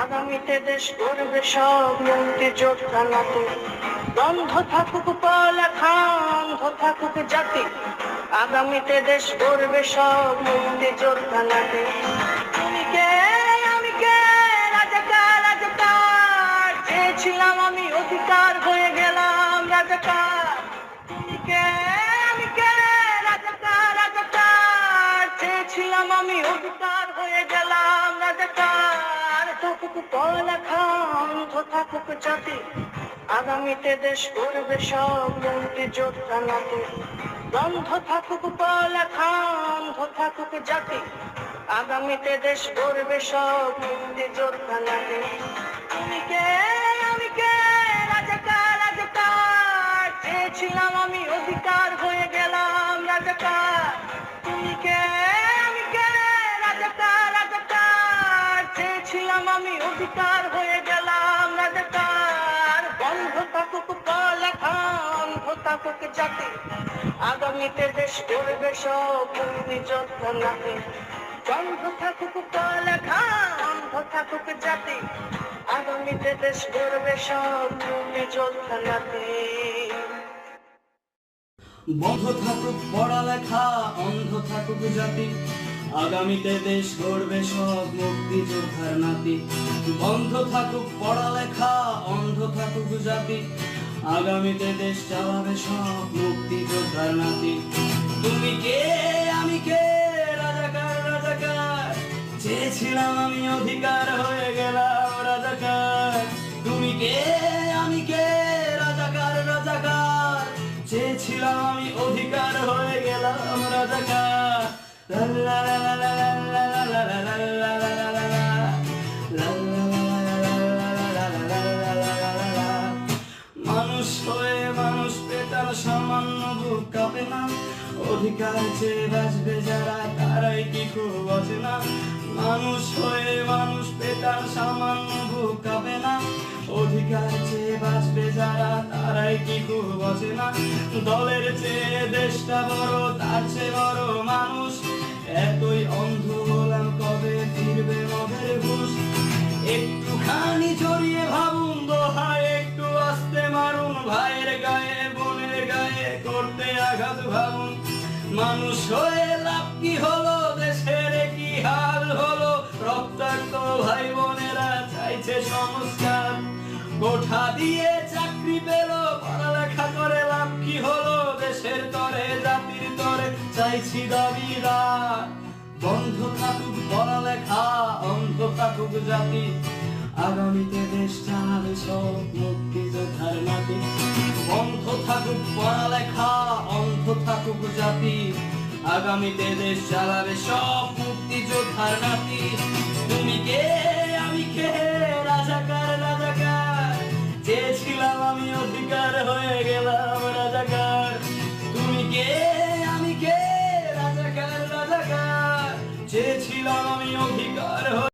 আগামীতে দেশ গড়বে সব মুক্তিযোদ্ধা নাতে। বন্ধ থাকুক পড়ালেখা, অন্ধ থাকুক জাতি, আগামীতে দেশ গড়বে সব মুক্তিযোদ্ধা নাতে। তুমি কে আমি কে, রাজাকার রাজাকার, চেয়েছিলাম আমি অধিকার হয়ে গেলাম রাজাকার। তুমি কে আমি কে, রাজাকার রাজাকার, চেয়েছিলাম আমি অধিকার হয়ে গেলাম রাজাকার। থাকুক পড়ালেখা, অন্ধ থাকুক জাতি, আগামীতে দেশ গড়বে সব মুক্তিযোদ্ধা নাতে। বন্ধ থাকুক পড়ালেখা, অন্ধ থাকুক জাতি, আগামীতে দেশ গড়বে সব মুক্তিযোদ্ধা নাতে। তুমি কে আমি কে, রাজাকার রাজাকার, চেয়েছিলাম আমি অধিকার হয়ে গেলাম রাজাকার। তুমি কে আমি কে, রাজাকার রাজাকার, চেয়েছিলাম আমি অধিকার হয়ে গেলাম রাজাকার। বন্ধ থাকুক পড়ালেখা, অন্ধ থাকুক জাতি, আগামীতে দেশ গড়বে সব মুক্তিযোদ্ধা নাতে। বন্ধ থাকুক পড়ালেখা, অন্ধ থাকুক জাতি, আগামীতে দেশ গড়বে সব মুক্তিযোদ্ধা নাতে। বন্ধ থাকুক পড়ালেখা, অন্ধ থাকুক জাতি, আগামীতে দেশ গড়বে সব মুক্তিযোদ্ধার নাতি। বন্ধ থাকুক পড়ালেখা, অন্ধ থাকুক জাতি, আগামীতে দেশ চালাবে সব মুক্তিযোদ্ধার নাতি। তুমি কে আমি কে, রাজাকার রাজাকার, চেয়েছিলাম আমি অধিকার হয়ে গেলাম রাজাকার। তুমি কে আমি কে, রাজাকার রাজাকার, চেয়েছিলাম আমি অধিকার হয়ে গেলাম রাজাকার। মানুষ হয়ে মানুষ পেটার সামান্য বুক কাঁপে না, অধিকার চেয়ে বাঁচবে যারা তারাই কি খুব বোঝে না। মানুষ হয়ে মানুষ পেটার সামান্য বুক কাঁপে না, অধিকার চেয়ে বাঁচবে যারা তারাই কি খুব বোঝে না। দলের চেয়ে দেশটা বড়, তার চেয়ে বড় মানুষ, এতই অন্ধ হলাম কবে ফিরবে মদের হুঁশ। একটুখানি জড়িয়ে ভাবুন দোহায়, একটু আস্তে মারুন ভাইয়ের গায়ে বোনের গায়ে করতে আঘাত ভাবুন। মানুষ হয়ে লাভ কি হলো, দেশের কি হাল হলো, রক্তাক্ত ভাই বোনেরা চাইছে সংস্কার। কোঠা দিয়ে চাকরি পেল, পড়ালেখা করে লাভ কি হলো, দেশের তরে জাতির তরে চাইছি দাবিদার। বন্ধ থাকুক পড়ালেখা, অন্ধ থাকুক জাতি, আগামীতে দেশ চালাবে সব মুক্তিযোদ্ধার নাতি। বন্ধ থাকুক পড়ালেখা, অন্ধ থাকুক জাতি, আগামীতে দেশ চালাবে সব মুক্তিযোদ্ধার নাতি। তুমি কে আমি কে, রাজাকার রাজাকার, চেয়েছিলাম আমি অধিকার হয়ে গেলাম রাজাকার। তুমি কে আমি কে, রাজাকার রাজাকার, চেয়েছিলাম আমি অধিকার হয়ে